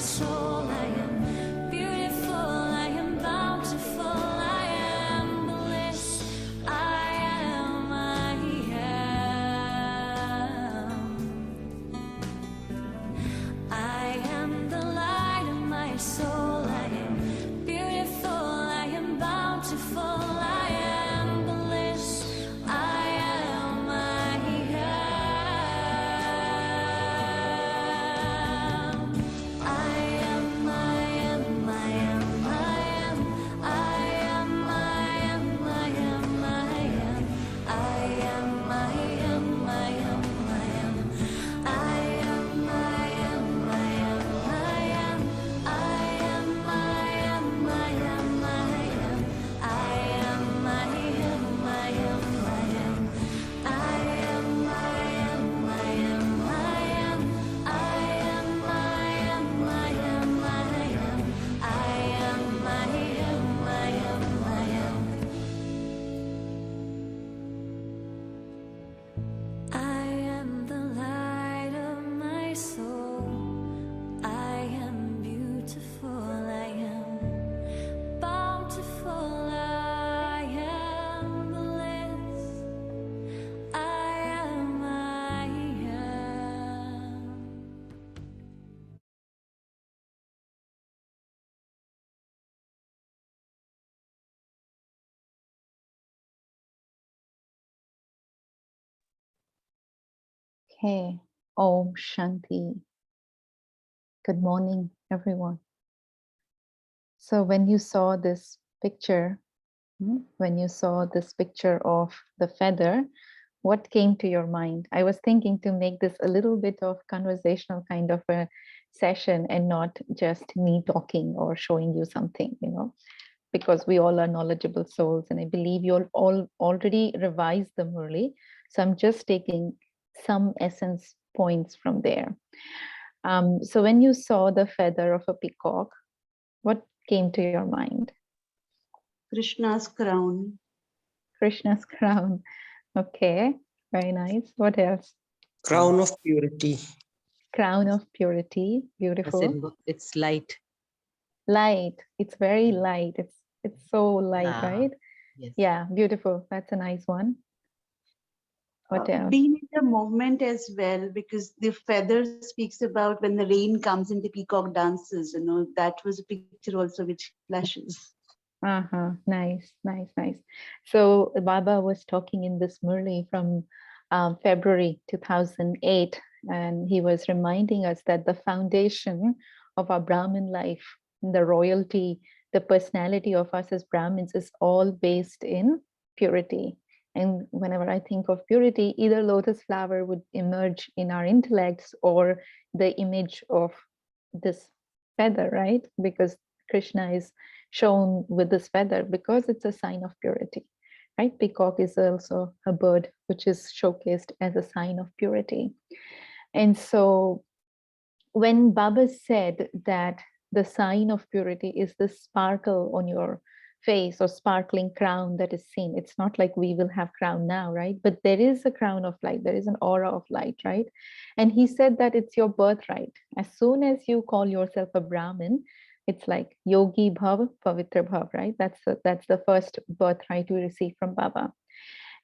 soul. I am beautiful, I am bountiful, I am bliss. I am, I am. I am the light of my soul. I am beautiful, I am bountiful, I am bliss. I am, I am. I am, I am, I am, I am. I am, I am, I am, I am. I am, I am, I am, I am. I am, I am, I am, I am. I am, I am, I am, I am. I am, I am, I am, I am. I am, I am, I am, I am. I am, I am, I am, I am. I am, I am, I am, I am. I am the light of my soul. I am beautiful, I am bountiful, I am bliss. I am, I am. Okay. Om Shanti. Good morning, everyone. So when you saw this picture, when you saw this picture of the feather, what came to your mind? I was thinking to make this a little bit of conversational kind of a session and not just me talking or showing you something, because we all are knowledgeable souls. And I believe you all already revised the Murli. So I'm just taking some essence points from there. So when you saw the feather of a peacock, what came to your mind? Krishna's crown. Krishna's crown. Okay, very nice. What else? Crown of purity. Crown of purity. Beautiful. It's light. Light. It's very light. It's so light, Yeah. right? Yes. Yeah, beautiful. That's a nice one. What else? Being in the moment as well, because the feather speaks about when the rain comes and the peacock dances, that was a picture also which flashes. Nice, nice, nice. So Baba was talking in this Murli from February 2008, and he was reminding us that the foundation of our Brahmin life, the royalty, the personality of us as Brahmins is all based in purity. And whenever I think of purity, either lotus flower would emerge in our intellects or the image of this feather, right? Because Krishna is shown with this feather because it's a sign of purity, right? Peacock is also a bird which is showcased as a sign of purity. And so when Baba said that the sign of purity is the sparkle on your face or sparkling crown that is seen, it's not like we will have crown now, right? But there is a crown of light, there is an aura of light, right? And he said that it's your birthright. As soon as you call yourself a Brahmin, it's like yogi bhav, pavitra bhav, right? That's the first birthright we receive from Baba.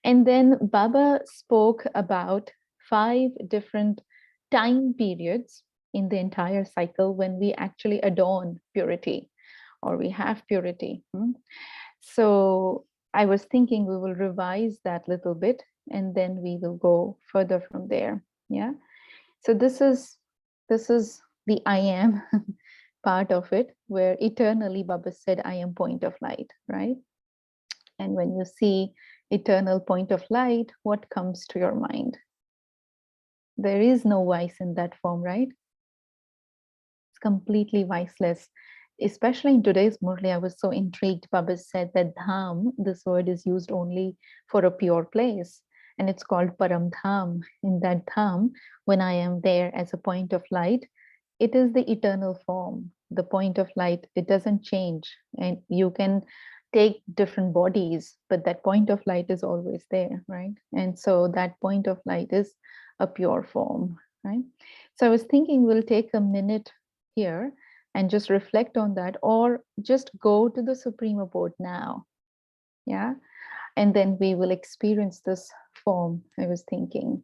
And then Baba spoke about 5 different time periods in the entire cycle when we actually adorn purity or we have purity. So I was thinking we will revise that little bit and then we will go further from there. Yeah. So this is the I am part of it, where eternally Baba said, I am point of light, right? And when you see eternal point of light, what comes to your mind? There is no vice in that form, right? It's completely viceless. Especially in today's Murli, I was so intrigued. Baba said that dham, this word is used only for a pure place. And it's called Param Dham. In that dham, when I am there as a point of light, it is the eternal form. The point of light, it doesn't change. And you can take different bodies, but that point of light is always there, right? And so that point of light is a pure form, right? So I was thinking we'll take a minute here and just reflect on that, or just go to the Supreme Abode now. Yeah. And then we will experience this form. I was thinking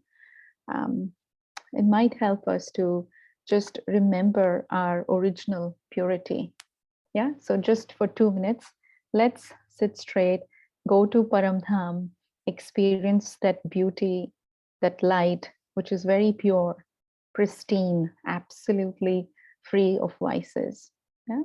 it might help us to just remember our original purity. Yeah. So just for 2 minutes, let's sit straight, go to Paramdham, experience that beauty, that light, which is very pure, pristine, absolutely free of vices. Yeah.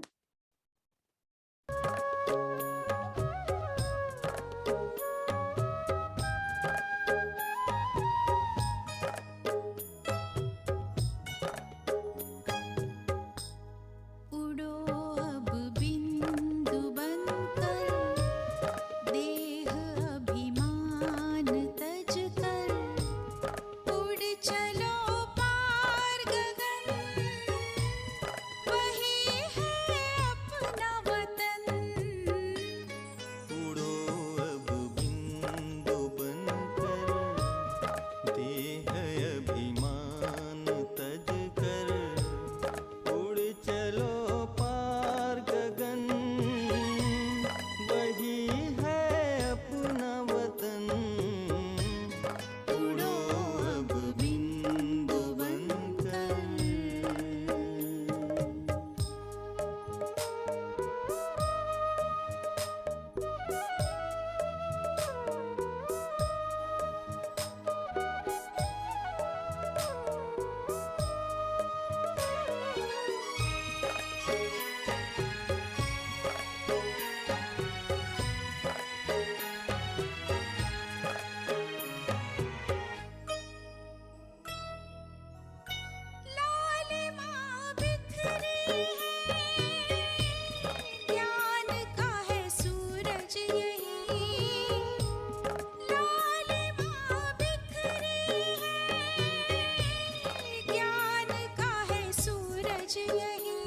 उड़ो अब बिंदु बनकर, देह अभिमान तज कर, उड़ चलो पार गगन, वही है अपना वतन। उड़ो अब बिंदु बनकर, देह अभिमान तज कर, उड़ चलो पार गगन, वही है अपना वतन। उड़ो अब बिंदु बनकर। लालिमा बिखरी है, ज्ञान का है सूरज यही। लालिमा बिखरी है, ज्ञान का है सूरज यही।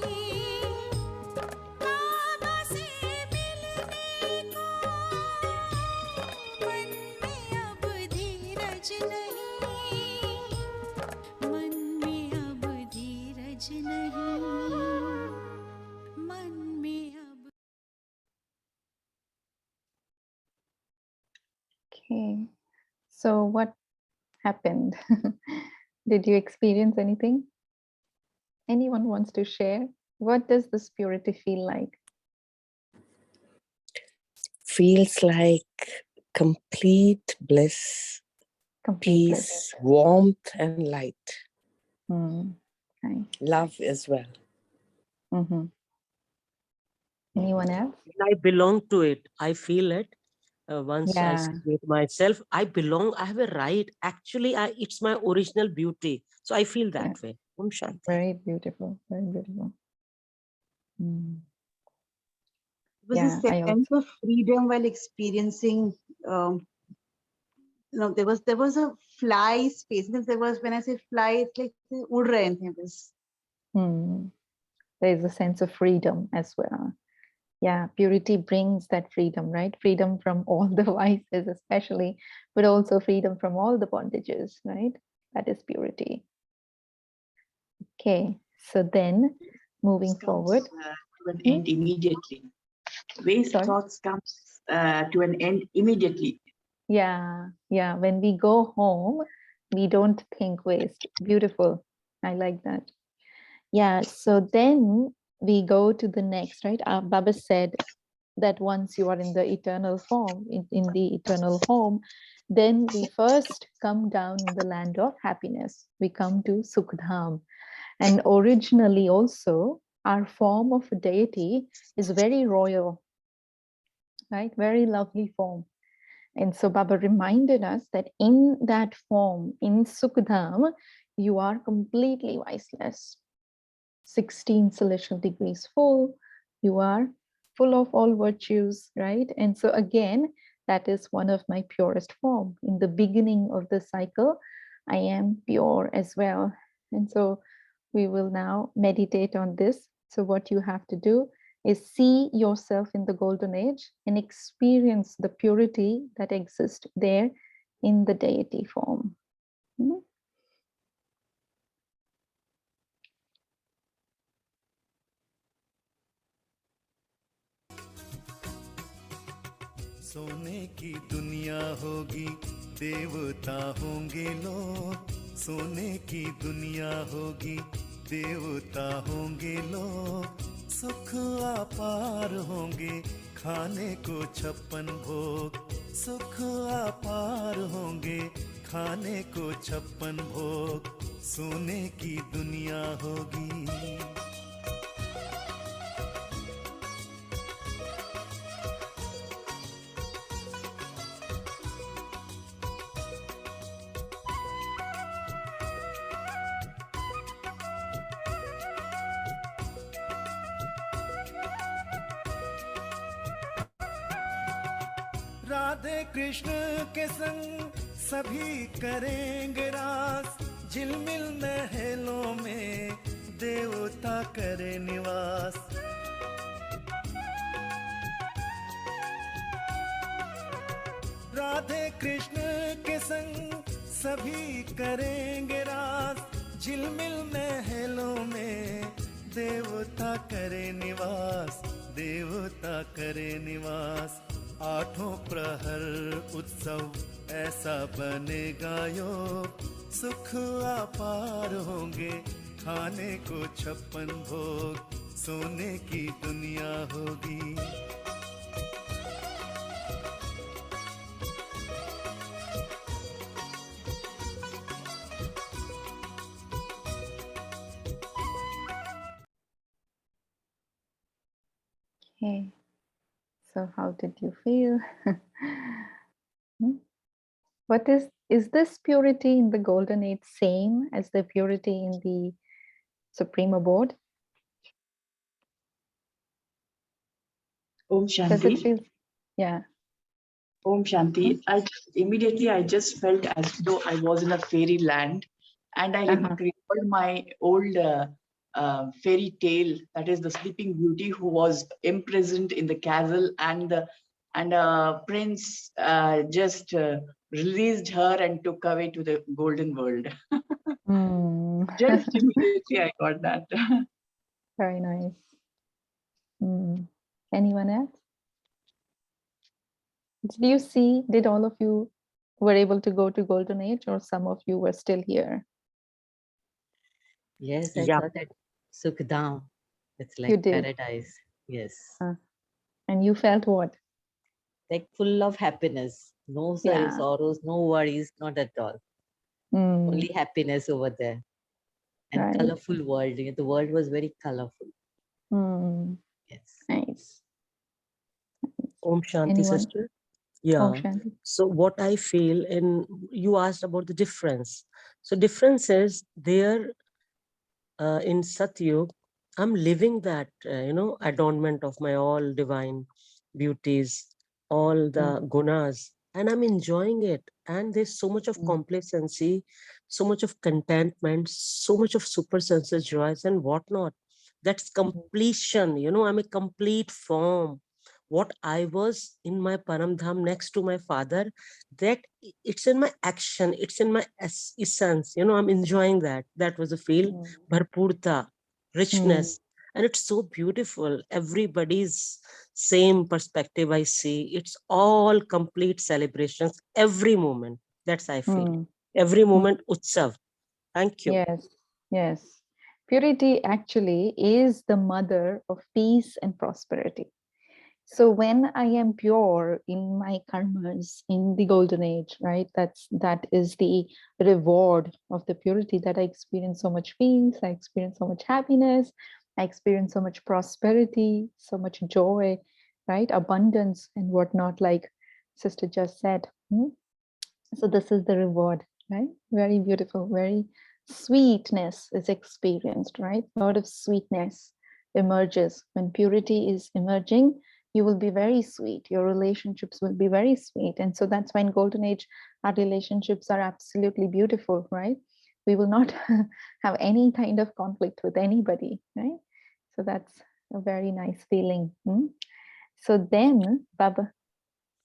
बाबा से मिलने को मन में अब धीरज नहीं, मन में अब धीरज नहीं, मन में अब। Okay. So what happened? Did you experience anything? Anyone wants to share? What does this purity feel like? Feels like complete bliss, Complete bliss. peace, warmth, and light. Nice. Love as well. Mhm. Anyone else? I belong to it. I feel it. Once I Yeah. sit with myself, I belong. I have a right. Actually, it's my original beauty. So I feel that way. Om Shanti. Very beautiful. Very beautiful. It was Yeah, a I sense also. of freedom while experiencing. There was a fly space. There was, when I say fly, it's like उड़ रहे थे बस. There is a sense of freedom as well. Yeah, purity brings that freedom, right? Freedom from all the vices, especially, but also freedom from all the bondages, right? That is purity. Okay, so then moving forward. To an end immediately. Waste Sorry? thoughts comes to an end immediately. Yeah, yeah. When we go home, we don't think waste. Beautiful. I like that. Yeah, so then we go to the next, right? Baba said that once you are in the eternal form, in the eternal home, then we first come down in the land of happiness. We come to Sukhdham. And originally also, our form of a deity is very royal, right? Very lovely form. And so Baba reminded us that in that form, in Sukhdham, you are completely viceless. 16 celestial degrees full, you are full of all virtues, right? And so again, that is one of my purest form. In the beginning of the cycle, I am pure as well. And so we will now meditate on this. So what you have to do is see yourself in the golden age and experience the purity that exists there in the deity form. सोने की दुनिया होगी, देवता होंगे लोग। सोने की दुनिया होगी, देवता होंगे लोग। सुख अपार होंगे, खाने को 56 भोग। सुख अपार होंगे, खाने को 56 भोग। सोने की दुनिया होगी। राधे कृष्ण के संग सभी करेंगे रास। झिलमिल महलों में देवता करे निवास। राधे कृष्ण के संग सभी करेंगे रास। झिलमिल महलों में देवता करे निवास। देवता करे निवास। आठों प्रहर उत्सव ऐसा बनेगा योग। सुख अपार होंगे, खाने को 56 भोग। सोने की दुनिया होगी। Okay. So how did you feel? What is this purity in the golden age same as the purity in the supreme abode? Om Does it Shanti. feel? Yeah. Om Shanti. I just felt as though I was in a fairy land, and I recalled my old fairy tale, that is the Sleeping Beauty, who was imprisoned in the castle, and prince just released her and took away to the golden world. Mm. Just immediately I got that. Very nice. Anyone else? Did all of you were able to go to golden age, or some of you were still here? Yes, I Yeah. saw that Sukhdam. It's You like did. paradise. Yes. And you felt what? Like full of happiness. No Yeah. sorrows, no worries, not at all. Only happiness over there. And Right. colorful world. The world was very colorful. Yes. Nice. Om Shanti, Anyone? sister. Yeah. Om Shanti. So what I feel, and you asked about the difference. So difference is there in Satyug, I'm living that, adornment of my all divine beauties, all the gunas, and I'm enjoying it. And there's so much of complacency, so much of contentment, so much of super senses joys and whatnot. That's completion. I'm a complete form. What I was in my Paramdham next to my father, that it's in my action, it's in my essence. I'm enjoying that. That was a feel, bharpurta, richness. And it's so beautiful. Everybody's same perspective I see. It's all complete celebrations every moment. That's I feel. Every moment utsav. Thank you. Yes, yes. Purity actually is the mother of peace and prosperity. So when I am pure in my karmas in the golden age, right? That is the reward of the purity, that I experience so much peace, I experience so much happiness, I experience so much prosperity, so much joy, right? Abundance and whatnot, like Sister just said. So this is the reward, right? Very beautiful, very sweetness is experienced, right? A lot of sweetness emerges. When purity is emerging, you will be very sweet. Your relationships will be very sweet. And so that's why in Golden Age, our relationships are absolutely beautiful, right? We will not have any kind of conflict with anybody, right? So that's a very nice feeling. So then, Baba.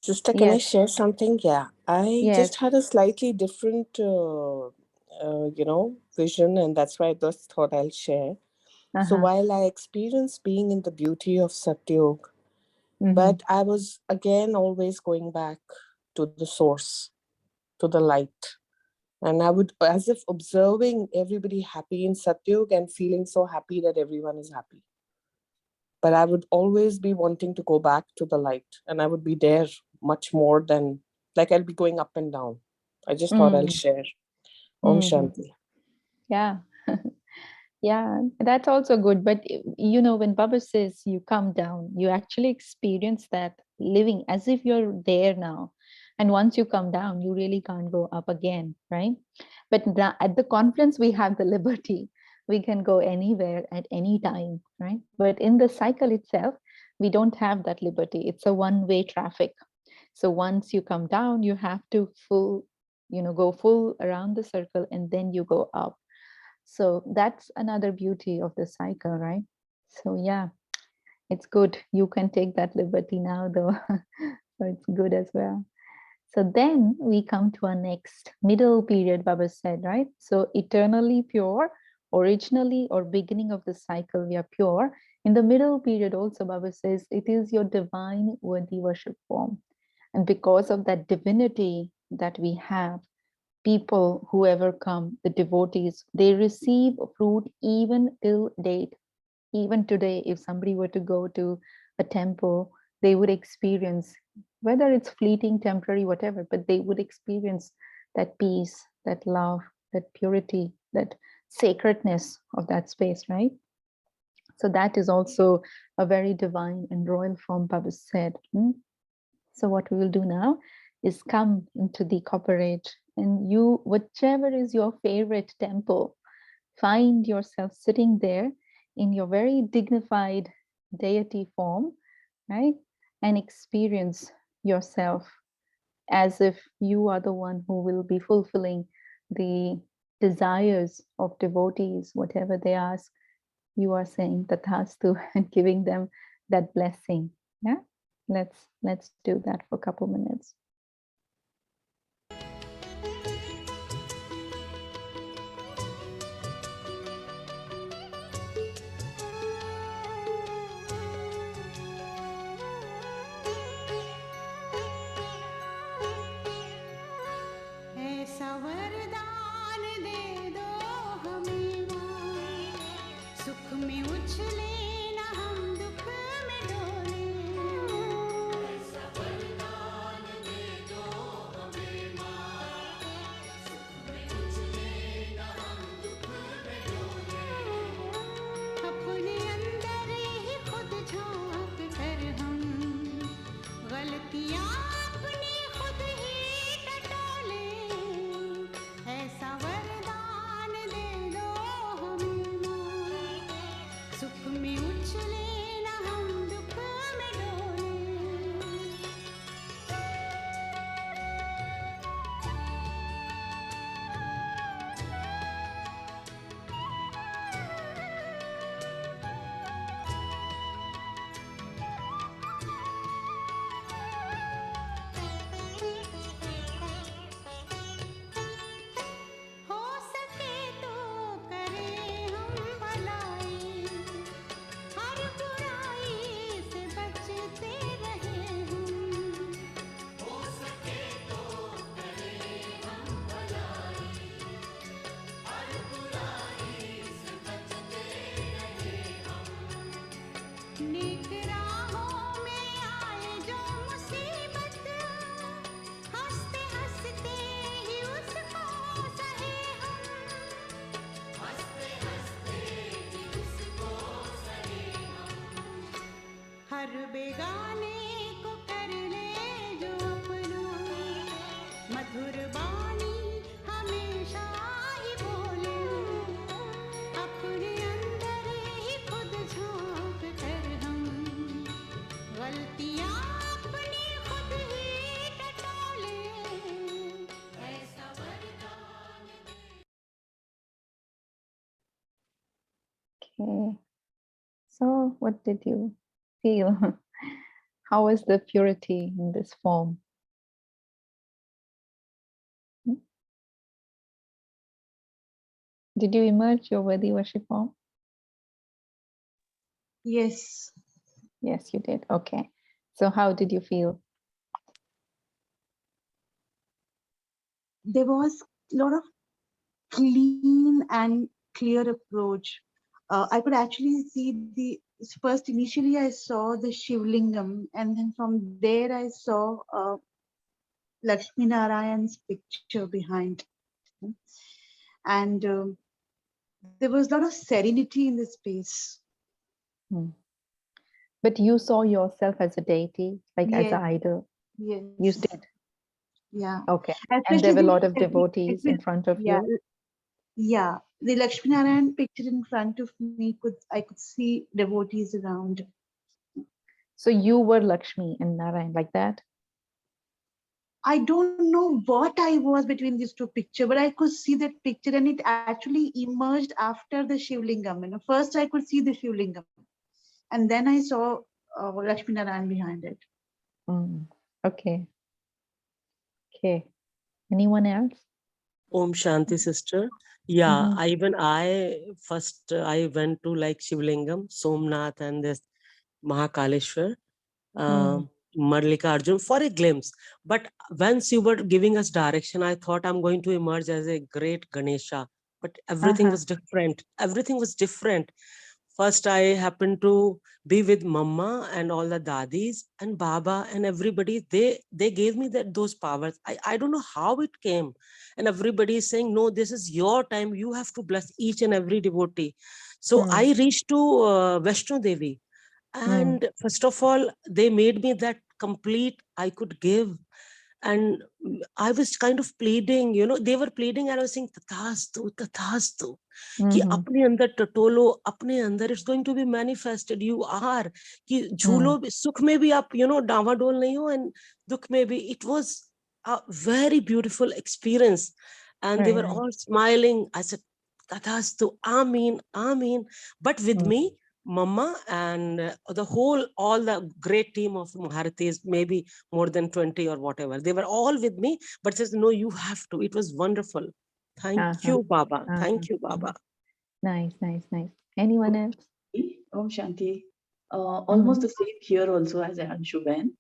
Sister, can I Yes. share something? Yeah, I Yes. just had a slightly different, vision, and that's why I just thought I'll share. So while I experienced being in the beauty of Satyog, But I was again always going back to the source, to the light. And I would, as if observing everybody happy in Satyug and feeling so happy that everyone is happy. But I would always be wanting to go back to the light, and I would be there much more than, like, I'll be going up and down. I just thought I'll share. Om Shanti. Yeah. Yeah, that's also good. But you know, when Baba says you come down, you actually experience that living as if you're there now. And once you come down, you really can't go up again, right? But at the conference, we have the liberty. We can go anywhere at any time, right? But in the cycle itself, we don't have that liberty. It's a one-way traffic. So once you come down, you have to go full around the circle, and then you go up. So that's another beauty of the cycle, right? So yeah, it's good. You can take that liberty now, though. So it's good as well. So then we come to our next middle period, Baba said, right? So eternally pure, originally or beginning of the cycle, we are pure. In the middle period also, Baba says, it is your divine worthy worship form. And because of that divinity that we have, people, whoever come, the devotees, they receive fruit even till date. Even today, if somebody were to go to a temple, they would experience, whether it's fleeting, temporary, whatever, but they would experience that peace, that love, that purity, that sacredness of that space, right? So that is also a very divine and royal form, Baba said. So what we will do now is come into the copper age, and you, whichever is your favorite temple, find yourself sitting there in your very dignified deity form, right? And experience yourself as if you are the one who will be fulfilling the desires of devotees, whatever they ask, you are saying Tathastu and giving them that blessing. Yeah, let's do that for a couple minutes. ऐसा वरदान दे दो हमें माँ, सुख में उछले न हम दुख में डोले। ऐसा वरदान दे दो हमें माँ, सुख में उछले न हम दुख में डोले। अपने अंदर ही खुद झांक कर हम गलतियाँ अपनी खुद ही टटोले। ऐसा वरदान दे दो हमें माँ, सुख में उछले न हम दुख में डोले। हो सके तो करें हम भलाई, हर बुराई से बचते रहे हम। हो सके तो करें हम भलाई, हर बुराई से बचते रहे हम। नेक राहों में आए जो मुसीबत, हंसते हंसते ही उसको सहे हम। हंसते हंसते ही उसको सहे हम। हर बेगाने को कर ले जो अपना, मधुर बानी हमेशा ही बोले। अपने अंदर ही खुद झांक कर हम गलतियाँ अपनी खुद ही टटोले। ऐसा वरदान Okay. So what did you feel? How was the purity in this form? Did you emerge your worthy worship form? Yes. Yes, you did. Okay. So how did you feel? There was a lot of clean and clear approach. I could actually see first initially I saw the Shivlingam, and then from there I saw Lakshmi Narayan's picture behind. And there was a lot of serenity in the space. But you saw yourself as a deity, like as Yes. an idol. Yes. You did. Yeah. Okay. Especially And there were a lot of the- devotees in front of yeah, you. Yeah. The Lakshmi Narayan picture in front of me, I could see devotees around. So you were Lakshmi and Narayan, like that? I don't know what I was between these two pictures, but I could see that picture, and it actually emerged after the Shivlingam. First I could see the Shivlingam, and then I saw Lakshmi Narayan behind it. Okay. Okay. Anyone else? Om Shanti, sister. Yeah, I first I went to like Shivlingam, Somnath, and this Mahakaleshwar, Marlika Arjun for a glimpse. But once you were giving us direction, I thought I'm going to emerge as a great Ganesha. But everything was different. Everything was different. First, I happened to be with Mama and all the dadis and Baba and everybody. They gave me those powers. I don't know how it came. And everybody is saying, no, this is your time. You have to bless each and every devotee. So I reached to Vaishno Devi. And first of all, they made me that complete I could give. And I was kind of pleading, they were pleading and I was saying, Tathastu. कि अपने अंदर टटोलो, अपने अंदर it's going to be manifested. You are कि झूलो सुख में भी आप डावाडोल नहीं हो, and दुख में भी. It was a very beautiful experience, and they were all smiling. I said, Tathastu, Amin, Amin. But with me, Mama and all the great team of Maharatis, maybe more than 20 or whatever, they were all with me, but says, no, you have to. It was wonderful. Thank you, Baba. Thank you, Baba. Nice, nice, nice. Anyone else? Om Shanti. Almost the same here also as Anshuben.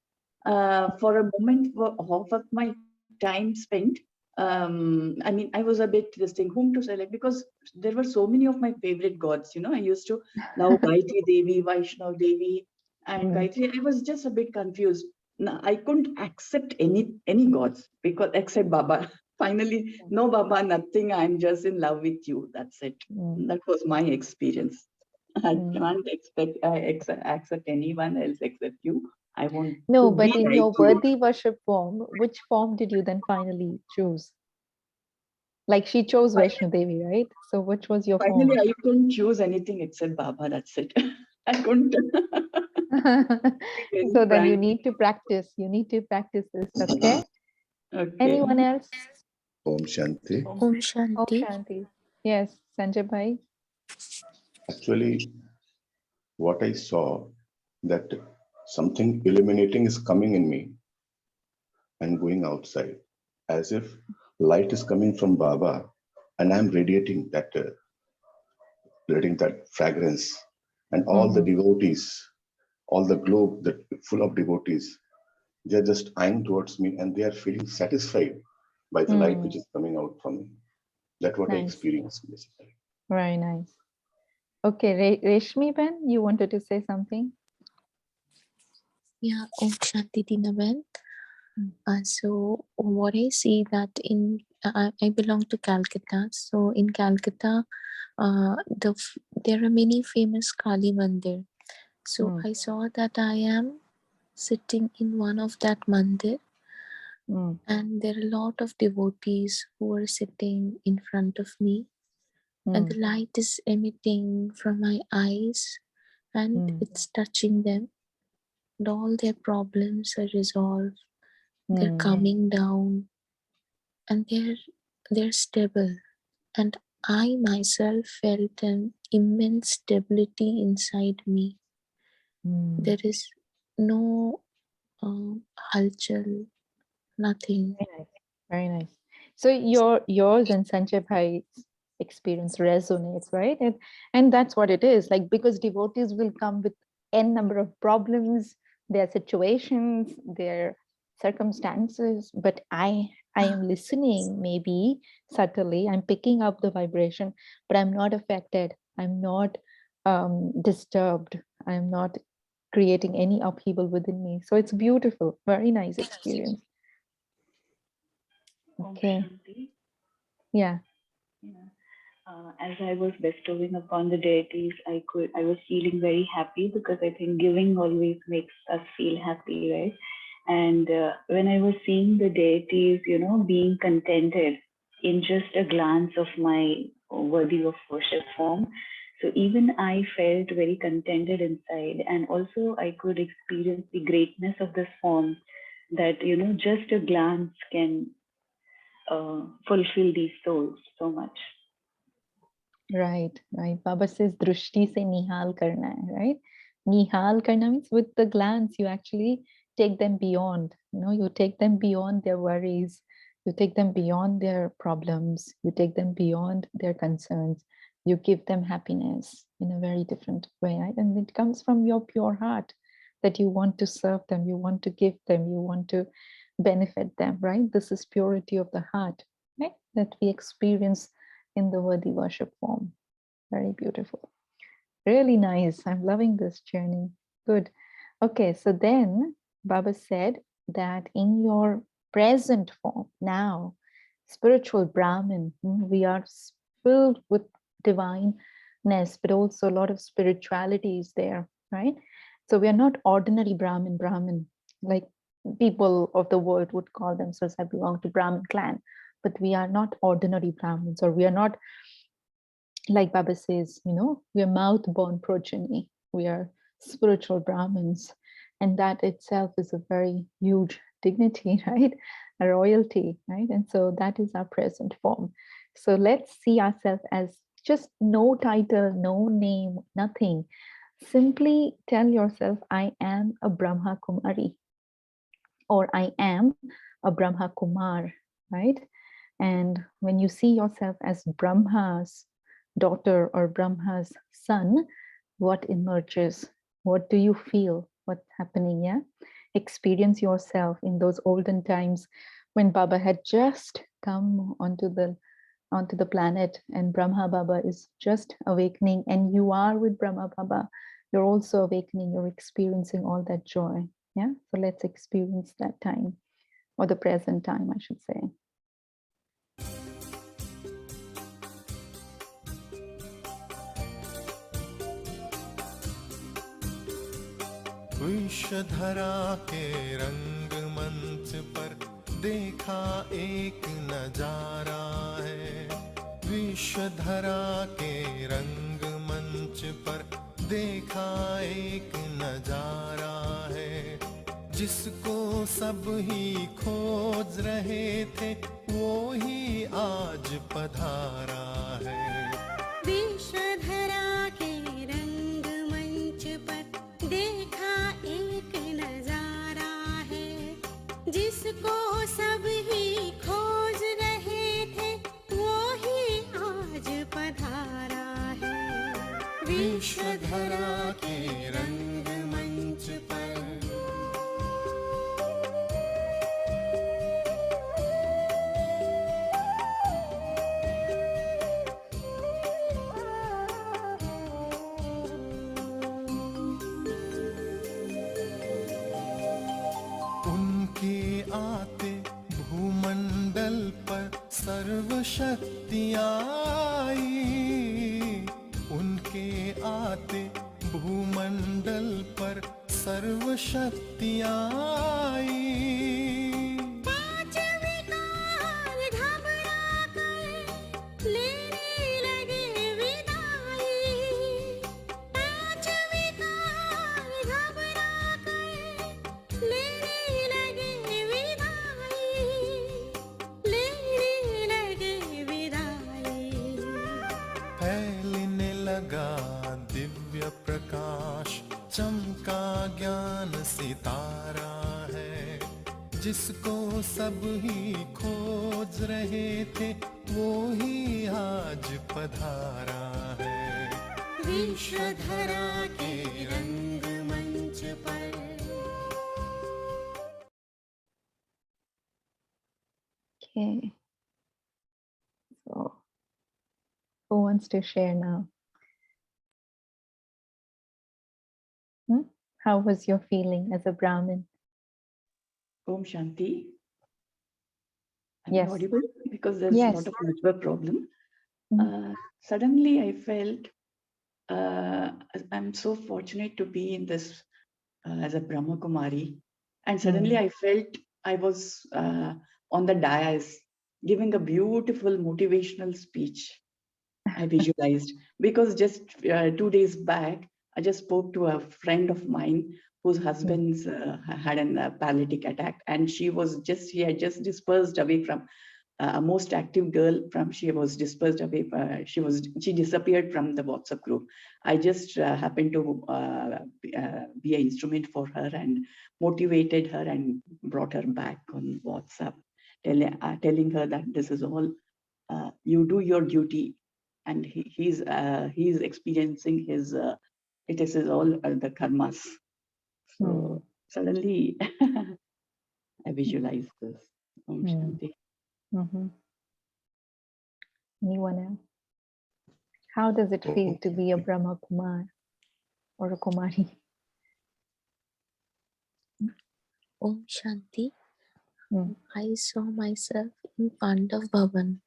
For a moment, half of my time spent, I mean, I was a bit this thing, whom to select, because there were so many of my favorite gods. I used to love Gayatri Devi, Vaishnav Devi, and Gayatri. I was just a bit confused. Now, I couldn't accept any gods because except Baba. Finally, no Baba, nothing. I'm just in love with you. That's it. That was my experience. I can't accept anyone else except you. I want No, to but be in like your you. worthy worship form, which form did you then finally choose? Like she chose Vaishno Devi, right? So which was your form? Finally, I couldn't choose anything except Baba. That's it. I couldn't. So then you need to practice. You need to practice this, okay? Okay. Anyone else? Om Shanti. Om Om Shanti. Shanti. Yes, Sanjay Bhai. Actually, what I saw, that something illuminating is coming in me and going outside, as if light is coming from Baba, and I'm radiating that, letting that fragrance, and all the devotees, all the globe that full of devotees, they're just eyeing towards me, and they are feeling satisfied by the light which is coming out from me. That's what I Nice. experienced, basically. Very nice. Okay, Reshmi Ben, you wanted to say something? Yeah, Om Shanti Dinaben. So what I see that I belong to Calcutta. So in Calcutta, there are many famous Kali Mandir. So I saw that I am sitting in one of that mandir, and there are a lot of devotees who are sitting in front of me, and the light is emitting from my eyes, and it's touching them, and all their problems are resolved. They're coming down, and they're stable. And I myself felt an immense stability inside me. There is no halchal, nothing. Very nice. Very nice. So yours and Sanjay Bhai's experience resonates, right? And that's what it is. Like, because devotees will come with n number of problems, their situations, their circumstances, but I am listening, maybe subtly, I'm picking up the vibration, but I'm not affected. I'm not disturbed. I'm not creating any upheaval within me. So it's beautiful, very nice experience. Okay. Yeah. As I was bestowing upon the deities, I was feeling very happy, because I think giving always makes us feel happy, right? And when I was seeing the deities, being contented in just a glance of my worthy of worship form, so even I felt very contented inside, and also I could experience the greatness of this form, that just a glance can fulfill these souls so much. Right. Baba says drushti se nihal karna hai, right? Nihal karna means with the glance you actually take them beyond. You take them beyond their worries. You take them beyond their problems. You take them beyond their concerns. You give them happiness in a very different way, right? And it comes from your pure heart that you want to serve them, you want to give them, you want to benefit them, right? This is purity of the heart, right? That we experience in the worthy worship form. Very beautiful. Really nice. I'm loving this journey. Good. Okay, so then Baba said that in your present form now, spiritual Brahmin, we are filled with divineness, but also a lot of spirituality is there, right? So we are not ordinary Brahmin, like people of the world would call themselves, I belong to Brahmin clan. But we are not ordinary Brahmins, or we are not, like Baba says, we are mouth-born progeny. We are spiritual Brahmins. And that itself is a very huge dignity, right? A royalty, right? And so that is our present form. So let's see ourselves as just no title, no name, nothing. Simply tell yourself, I am a Brahma Kumari, or I am a Brahma Kumar, right? And when you see yourself as Brahma's daughter or Brahma's son, what emerges? What do you feel? What's happening? Yeah. Experience yourself in those olden times when Baba had just come onto the planet, and Brahma Baba is just awakening, and you are with Brahma Baba. You're also awakening. You're experiencing all that joy. Yeah. So let's experience that time, or the present time, I should say. विश्वधरा के रंग मंच पर देखा एक नजारा है। विश्वधरा के रंग मंच पर देखा एक नजारा है। जिसको सब ही खोज रहे थे वो ही आज पधारा है। विश्वधरा के रंग मंच पर देखा एक नजारा है। जिसको सब ही खोज रहे थे वो ही आज पधारा है। विश्वधरा के रंग मंच पर आते भूमंडल पर सर्व शक्तियाँ आई। उनके आते भूमंडल पर सर्व शक्तियाँ आई। चमका ज्ञान सितारा है। जिसको सब ही खोज रहे थे वो ही आज पधारा है। विश्वधरा के रंग मंच पर Okay. So, who wants to share now? How was your feeling as a Brahmin? Om Shanti. Am Yes. I audible? Because there's Yes. a lot of network problem. Mhm. Suddenly I felt I'm so fortunate to be in this as a Brahma Kumari. And suddenly I felt I was on the dais giving a beautiful motivational speech. I visualized because just 2 days back, I just spoke to a friend of mine whose husband's had a paralytic attack, and she had just dispersed away from a most active girl. She was dispersed away. She disappeared from the WhatsApp group. I just happened to be an instrument for her and motivated her and brought her back on WhatsApp, telling her that this is all. You do your duty, and he's experiencing his it is all the karmas. So suddenly I visualized this. Om Shanti. Anyone else? How does it feel to be a Brahma Kumar or a Kumari? Om Shanti. I saw myself in Pandav Bhavan.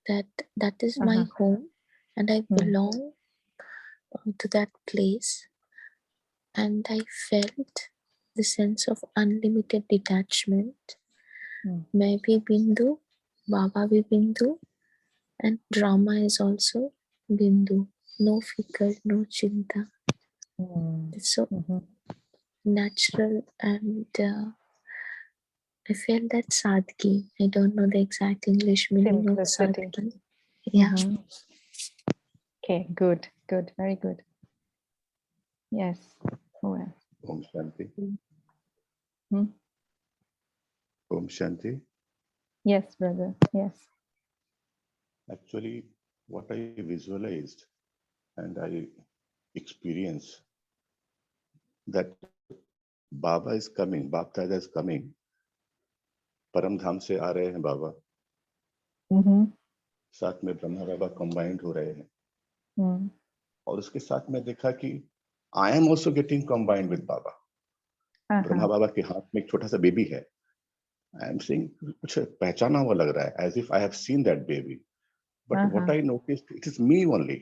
That is my home, and I belong to that place. And I felt the sense of unlimited detachment. Main bhi Bindu, Baba bhi Bindu, and Rama is also Bindu. No fikr, no chinta. It's so natural, and I felt that sadhgi. I don't know the exact English meaning of sadhgi. Yeah. Okay, good, very good. Yes. Who else? Om Shanti. Om Shanti. Yes, brother. Yes. Actually, what I visualized and I experienced that Baba is coming, Bap Dada is coming. परम धाम से आ रहे हैं बाबा, साथ में ब्रह्मा बाबा combined हो रहे हैं, और उसके साथ में देखा कि I am also getting combined with Baba. Brahma Baba के हाथ में एक छोटा सा बेबी है. आई एम सेइंग कुछ पहचाना हुआ लग रहा है, as if I have seen that baby, but what I noticed it is me only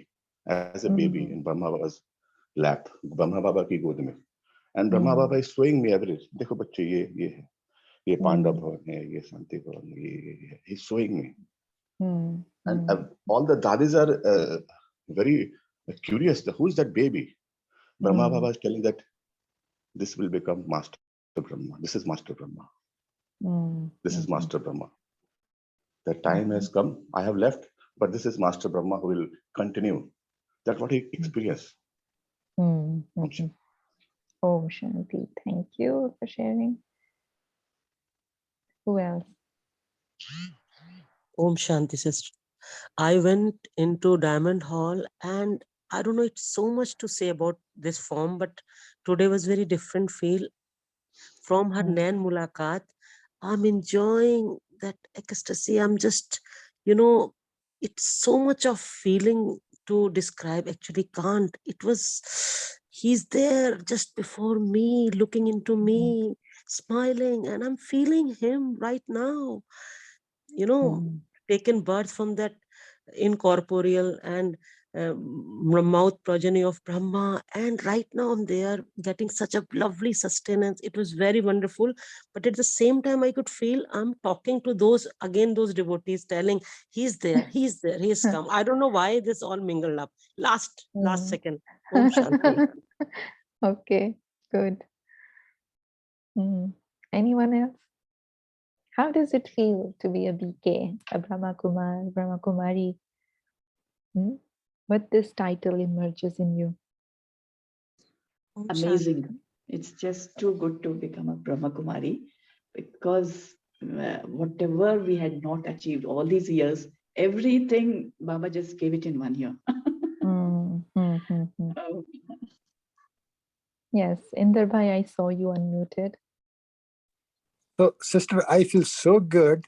as a baby in Brahma Baba's lap, Brahma Baba की गोद में. And Brahma Baba is showing me everything. देखो बच्चे, ये है, ये पांडव भवन है, ये शांति भवन, ये he showing me. And all the dadis are very curious. Who is that baby? Brahma Baba is telling that this will become Master Brahma. This is Master Brahma. This is Master Brahma. The time has come. I have left, but this is Master Brahma who will continue. That's what he experienced. Om Shanti. Thank you for sharing. Who else? Om Shanti, sister. I went into Diamond Hall, and I don't know, it's so much to say about this form, but today was very different feel. From her Nain Mulakat, I'm enjoying that ecstasy. I'm just, it's so much of feeling to describe, actually can't. It was, he's there just before me, looking into me, smiling, and I'm feeling him right now. Taken birth from that incorporeal and mouth progeny of Brahma, and right now I'm there getting such a lovely sustenance. It was very wonderful, but at the same time I could feel I'm talking to those devotees, telling he's there, he's come. I don't know why this all mingled up last second. Om Shanti. Okay, good. Anyone else? How does it feel to be a BK, a Brahma Kumar, Brahma Kumari? What this title emerges in you? Amazing. It's just too good to become a Brahma Kumari, because whatever we had not achieved all these years, everything Baba just gave it in 1 year. Yes, Inderbhai, I saw you unmuted. So, sister, I feel so good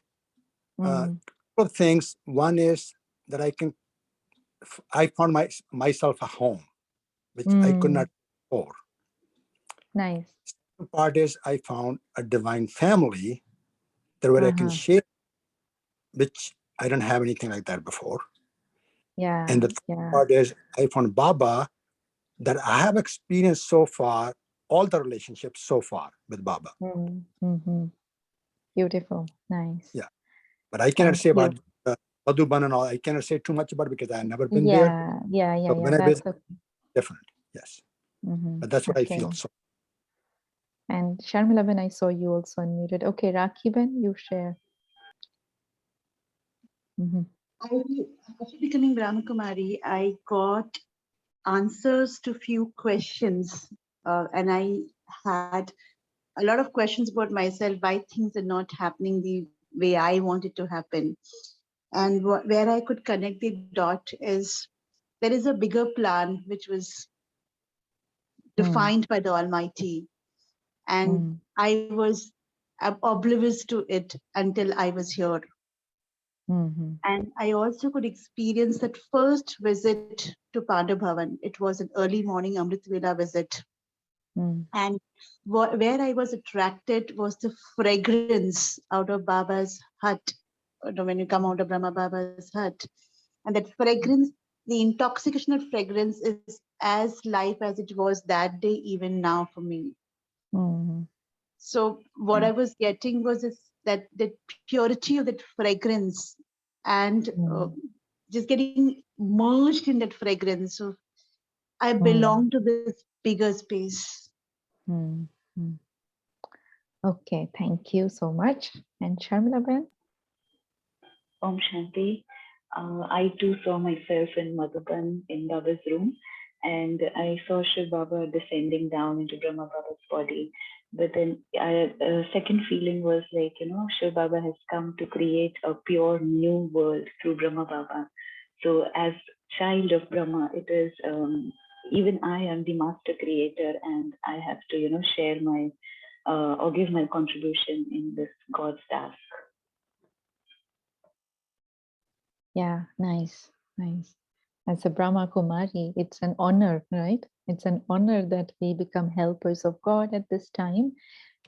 Mm. Couple of things. One is that I found myself a home, which I could not before. Nice. The part is I found a divine family that where I can share, which I don't have anything like that before. Yeah. And the third part is I found Baba, that I have experienced so far, all the relationships so far with Baba. Mm-hmm. Beautiful. Nice. Yeah. But I cannot say about Madhuban and all. I cannot say too much about it because I have never been there. Yeah. So when I That's visit, different. Yes. But that's what I feel. So. And Sharmila, when I saw you also unmuted. Okay, Rakhiban, you share. After becoming Brahma Kumari, I got answers to few questions, and I had a lot of questions about myself, why things are not happening the way I want it to happen. And where I could connect the dot is there is a bigger plan which was defined by the Almighty, and I was oblivious to it until I was here. And I also could experience that first visit to Panda Bhavan. It was an early morning Amrit Vela visit. And where I was attracted was the fragrance out of Baba's hut, when you come out of Brahma Baba's hut. And that fragrance, the intoxicational fragrance, is as life as it was that day, even now for me. So what I was getting was that purity of that fragrance, and just getting merged in that fragrance. So I belong to this bigger space. Okay, thank you so much. And Sharmila Ben? Om Shanti. I too saw myself in Madhuban in Baba's room, and I saw Shiv Baba descending down into Brahma Baba's body. But then a second feeling was like, Shiv Baba has come to create a pure new world through Brahma Baba. So as child of Brahma, it is, even I am the master creator, and I have to, share my, or give my contribution in this God's task. Yeah, nice. As a Brahma Kumari, it's an honor, right? It's an honor that we become helpers of God at this time,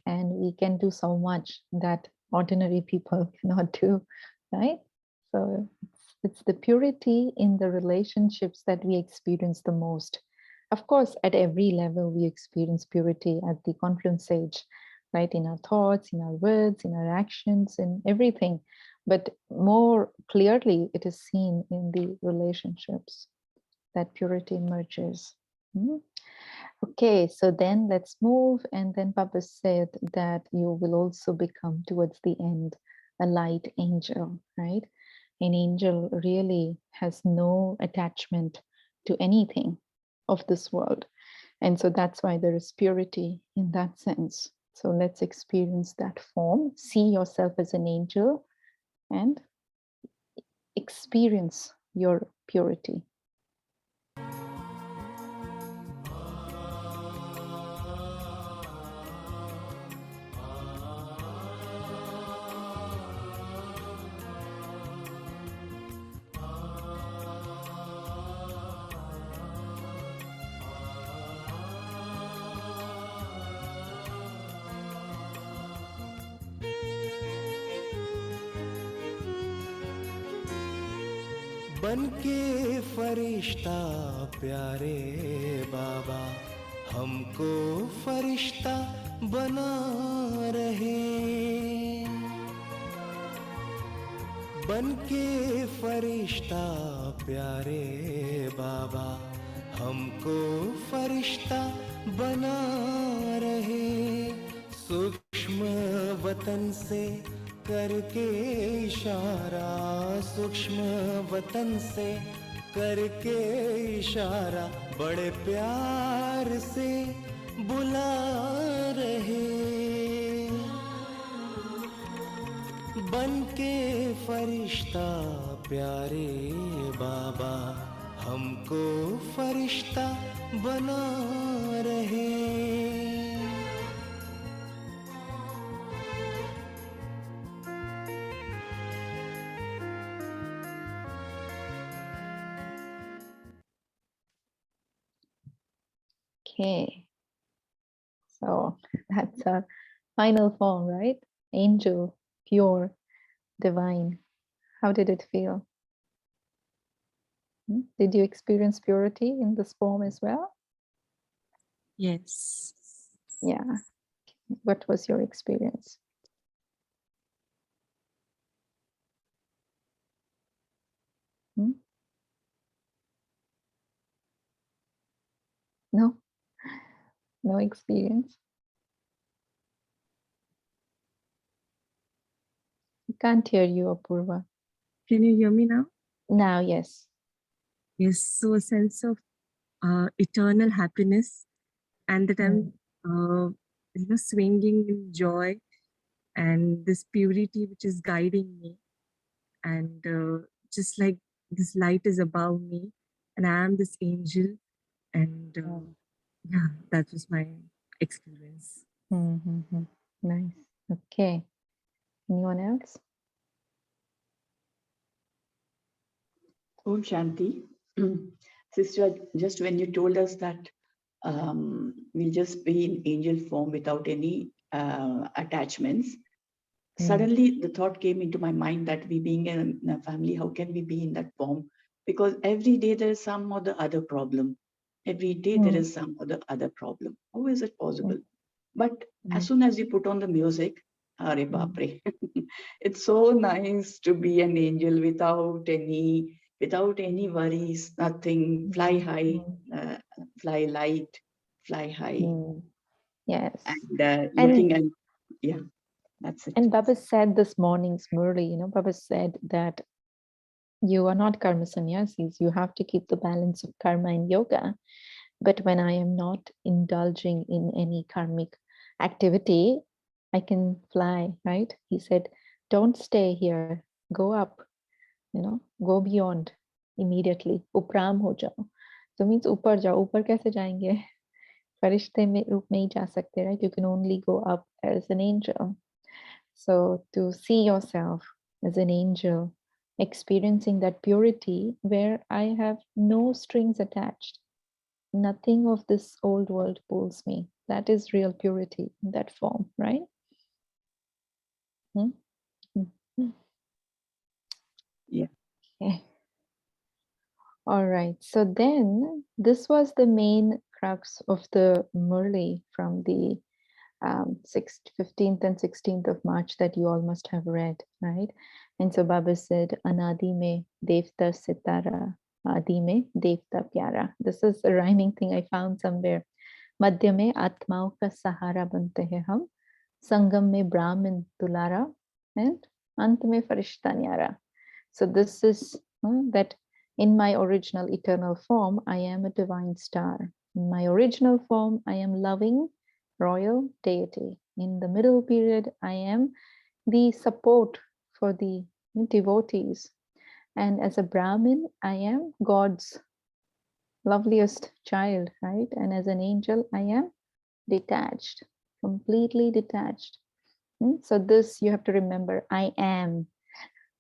and we can do so much that ordinary people cannot do, right? So it's the purity in the relationships that we experience the most. Of course, at every level, we experience purity at the confluence stage, right? In our thoughts, in our words, in our actions, in everything. But more clearly, it is seen in the relationships that purity emerges. Okay, so then let's move. And then Baba said that you will also become towards the end a light angel, right? An angel really has no attachment to anything of this world. And so that's why there is purity in that sense. So let's experience that form. See yourself as an angel and experience your purity. बनके फरिश्ता प्यारे बाबा हमको फरिश्ता बना रहे, बनके फरिश्ता प्यारे बाबा हमको फरिश्ता बना रहे, सूक्ष्म वतन से करके इशारा, सूक्ष्म वतन से करके इशारा बड़े प्यार से बुला रहे, बनके फरिश्ता प्यारे बाबा हमको फरिश्ता बना रहे। Okay. So that's our final form, right? Angel, pure, divine. How did it feel? Did you experience purity in this form as well? Yes. Yeah. What was your experience? No? No experience? I can't hear you, Apurva. Can you hear me now? Now, yes. Yes. So a sense of eternal happiness, and that I'm, swinging in joy, and this purity which is guiding me, and just like this light is above me, and I am this angel, and yeah, that was my experience. Nice. Okay. Anyone else? Om Shanti. Sister, just when you told us that we'll just be in angel form without any attachments, suddenly the thought came into my mind that we being in a family, how can we be in that form? Because every day there is some or the other problem. Every day there is some or the other problem. How is it possible? But as soon as you put on the music, Are Bapre, it's so nice to be an angel without any worries, nothing. Fly high, fly light, fly high. Yes. And looking at, yeah, that's it. And Baba said this morning's Murli, Baba said that you are not karma sannyasis. You have to keep the balance of karma and yoga. But when I am not indulging in any karmic activity, I can fly, right? He said, don't stay here, go up, go beyond immediately. Upram ho jao. So means upar jao. Upar kaise jayenge? Farishte mein roop mein hi ja sakte, right? You can only go up as an angel. So to see yourself as an angel, experiencing that purity where I have no strings attached. Nothing of this old world pulls me. That is real purity in that form, right? Yeah. Okay. All right. So then this was the main crux of the Murli from the 15th and 16th of March that you all must have read, right? And so Baba said, Anadi me devta sitara, Adi me devta pyara. This is a rhyming thing I found somewhere. मध्य में आत्माओं का सहारा बनते हैं हम, संगम में ब्राह्मण दुलारा, and अंत में फरिश्ता न्यारा. So this is that in my original eternal form, I am a divine star. In my original form, I am loving royal deity. In the middle period, I am the support for the devotees. And as a Brahmin, I am God's loveliest child, right? And as an angel, I am detached, completely detached. So this you have to remember, I am,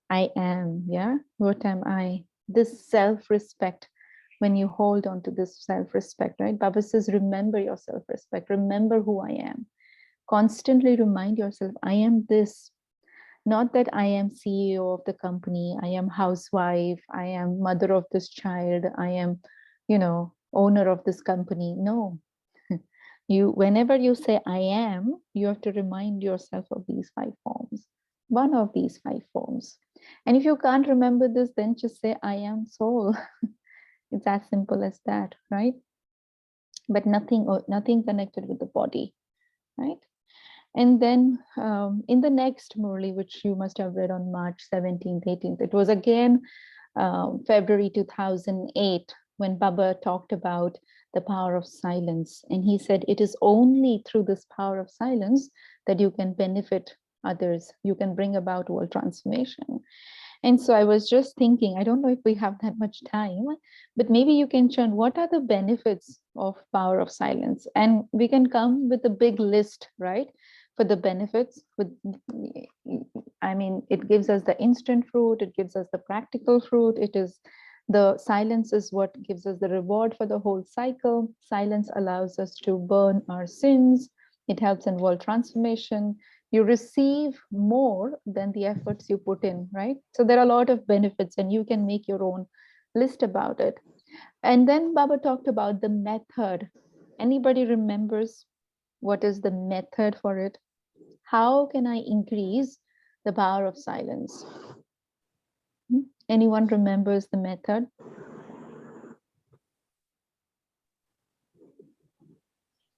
yeah? What am I? This self-respect, when you hold on to this self-respect, right? Baba says, remember your self-respect, remember who I am. Constantly remind yourself, I am this. Not that I am CEO of the company, I am housewife, I am mother of this child, I am, owner of this company. No. Whenever you say I am, you have to remind yourself of these 5 forms, one of these 5 forms. And if you can't remember this, then just say I am soul. It's as simple as that, right? But nothing connected with the body, right? And then in the next Murli, which you must have read on March 17th, 18th, it was again February 2008 when Baba talked about the power of silence. And he said, it is only through this power of silence that you can benefit others. You can bring about world transformation. And so I was just thinking, I don't know if we have that much time, but maybe you can churn, what are the benefits of power of silence? And we can come with a big list, right? For the benefits, it gives us the instant fruit, it gives us the practical fruit, it is The silence is what gives us the reward for the whole cycle. Silence allows us to burn our sins. It helps in world transformation. You receive more than the efforts you put in, right? So there are a lot of benefits, and you can make your own list about it. And then Baba talked about the method. Anybody remembers what is the method for it? How can I increase the power of silence? Anyone remembers the method?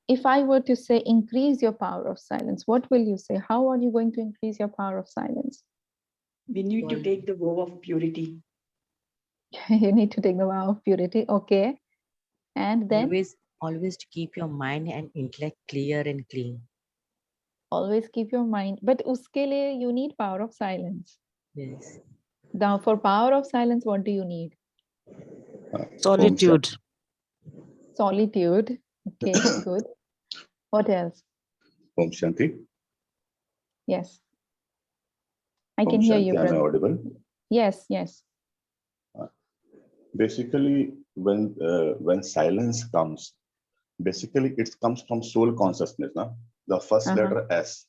If I were to say increase your power of silence, what will you say? How are you going to increase your power of silence? We need to take the vow of purity. You need to take the vow of purity. Okay. And then? Always to keep your mind and intellect clear and clean. Always keep your mind. But uske liye you need power of silence. Yes. Now for power of silence, what do you need? Solitude. Solitude. Okay, good. What else? Om Shanti. Yes. I Om can hear Shanti. you, Am I brother. audible? Yes, yes. Basically, when silence comes, basically it comes from soul consciousness. Na? The first letter S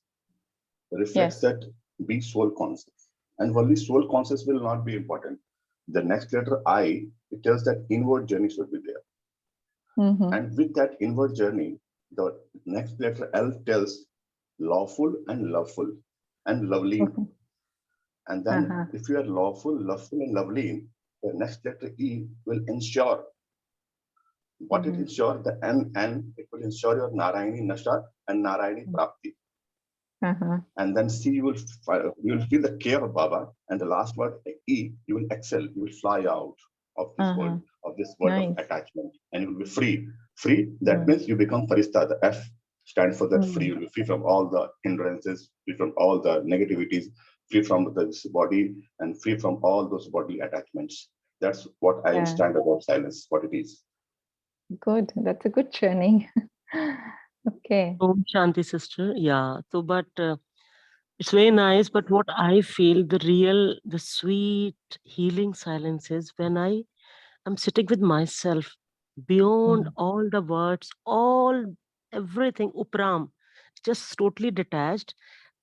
reflects that be soul conscious. And only soul conscious will not be important. The next letter I, it tells that inward journey should be there. And with that inward journey, the next letter L tells lawful and loveful and lovely. And then if you are lawful, loveful and lovely, the next letter E will ensure. What it ensures, the N, it will ensure your Narayani Nasha and Narayani Prapti. And then C, you will feel the care of Baba. And the last word, E, you will excel, you will fly out of this world of attachment, and you will be free. Free, that means you become Farishta. The F stands for that free. You will be free from all the hindrances, free from all the negativities, free from this body, and free from all those bodily attachments. That's what I understand about silence, what it is. Good. That's a good journey. Okay. Om Shanti, sister. Yeah. So, but it's very nice. But what I feel, the sweet healing silence is when I am sitting with myself beyond all the words, everything, upram, just totally detached.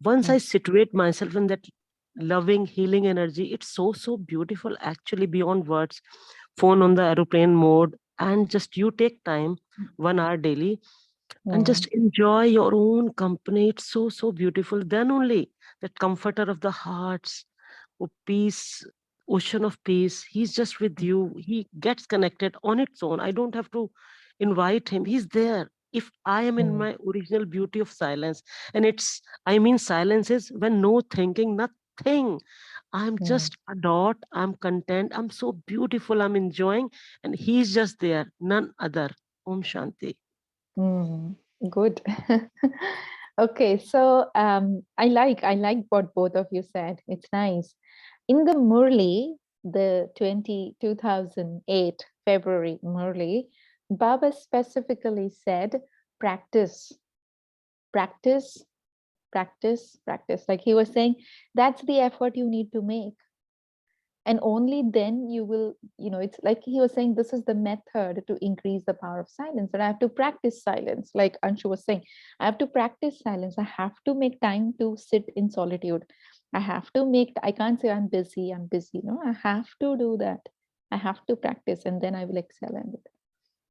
Once I situate myself in that loving, healing energy, it's so beautiful, actually, beyond words. Phone on the aeroplane mode, and just you take time, 1 hour daily, and just enjoy your own company. It's so beautiful. Then only that comforter of the hearts, peace, ocean of peace, he's just with you. He gets connected on its own. I don't have to invite him. He's there. If I am in my original beauty of silence, and silence is when no thinking, nothing. I'm just a dot. I'm content. I'm so beautiful. I'm enjoying. And he's just there. None other. Om Shanti. Good. Okay, so I like what both of you said. It's nice. In the Murli, the 2008 February Murli, Baba specifically said, practice, practice, practice, practice. Like he was saying, that's the effort you need to make. And only then you will, it's like he was saying, this is the method to increase the power of silence. And I have to practice silence. Like Anshu was saying, I have to practice silence. I have to make time to sit in solitude. I can't say I'm busy. No, I have to do that. I have to practice, and then I will excel in it.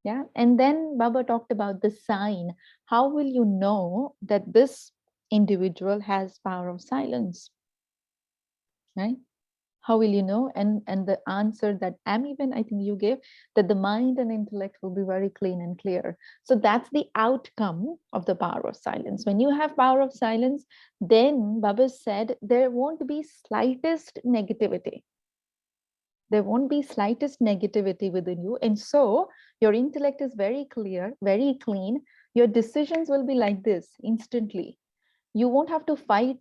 Yeah. And then Baba talked about the sign. How will you know that this individual has power of silence? Right? How will you know? And the answer that I think you gave, that the mind and intellect will be very clean and clear. So that's the outcome of the power of silence. When you have power of silence, then Baba said there won't be slightest negativity. There won't be slightest negativity within you. And so your intellect is very clear, very clean. Your decisions will be like this instantly. You won't have to fight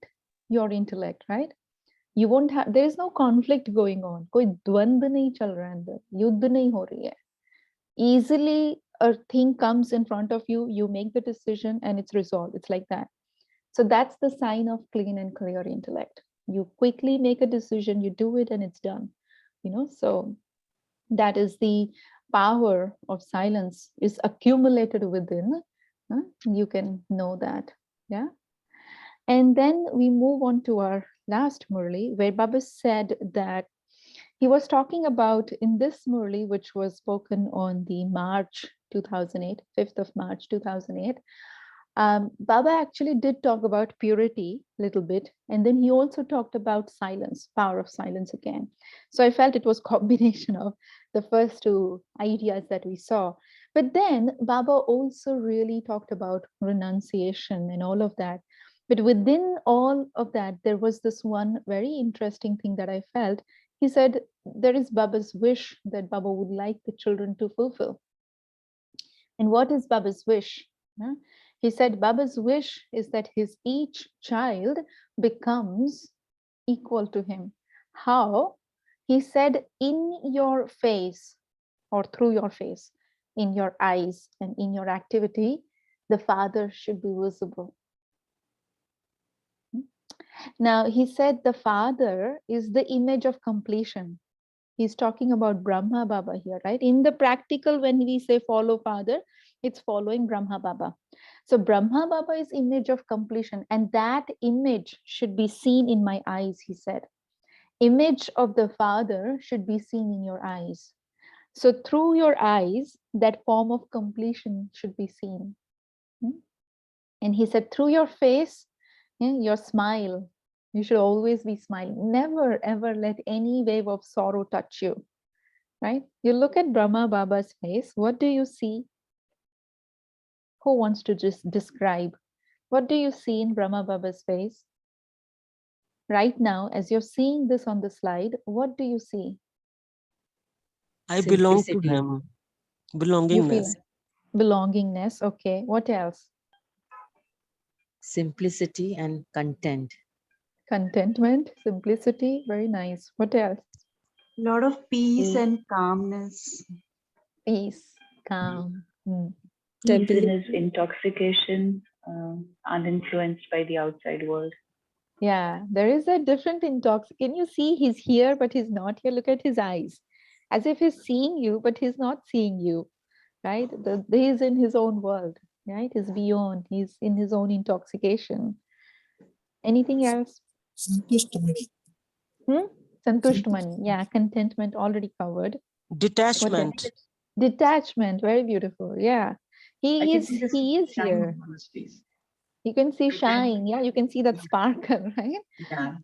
your intellect, right? You won't have, there is no conflict going on. कोई द्वंद नहीं चल रहा है अंदर, युद्ध नहीं हो रही है. Easily a thing comes in front of you, you make the decision and it's resolved. It's like that. So that's the sign of clean and clear intellect. You quickly make a decision, you do it and it's done. So That is the power of silence is accumulated within. You can know that. Yeah. And then we move on to our last Murli, where Baba said that he was talking about in this Murli, which was spoken on the March 2008, 5th of March 2008. Baba actually did talk about purity a little bit, and then he also talked about silence, power of silence again. So I felt it was combination of the first two ideas that we saw. But then Baba also really talked about renunciation and all of that. But within all of that, there was this one very interesting thing that I felt. He said there is Baba's wish that Baba would like the children to fulfill. And what is Baba's wish? He said Baba's wish is that his each child becomes equal to him. How? He said, in your face or through your face, in your eyes and in your activity, the Father should be visible. Now, he said the Father is the image of completion. He's talking about Brahma Baba here, right? In the practical, when we say follow Father, it's following Brahma Baba. So Brahma Baba is image of completion, and that image should be seen in my eyes, he said. Image of the Father should be seen in your eyes. So through your eyes, that form of completion should be seen. And he said, through your face, your smile, you should always be smiling. Never, ever let any wave of sorrow touch you, right? You look at Brahma Baba's face, what do you see? Who wants to just describe? What do you see in Brahma Baba's face? Right now, as you're seeing this on the slide, what do you see? I belong to him. Belongingness. Belongingness, okay. What else? Simplicity and content. Contentment, simplicity, very nice. What else? A lot of peace and calmness. Peace, calm. Peace in his intoxication, uninfluenced by the outside world. Yeah, there is a different intoxication. Can you see he's here, but he's not here? Look at his eyes. As if he's seeing you, but he's not seeing you, right? He's in his own world, right? He's beyond, he's in his own intoxication. Anything else? Santushtamani. Yeah, contentment already covered. Detachment. Detachment, very beautiful. Yeah. He is here. You can see shine. Yeah, you can see that sparkle, right?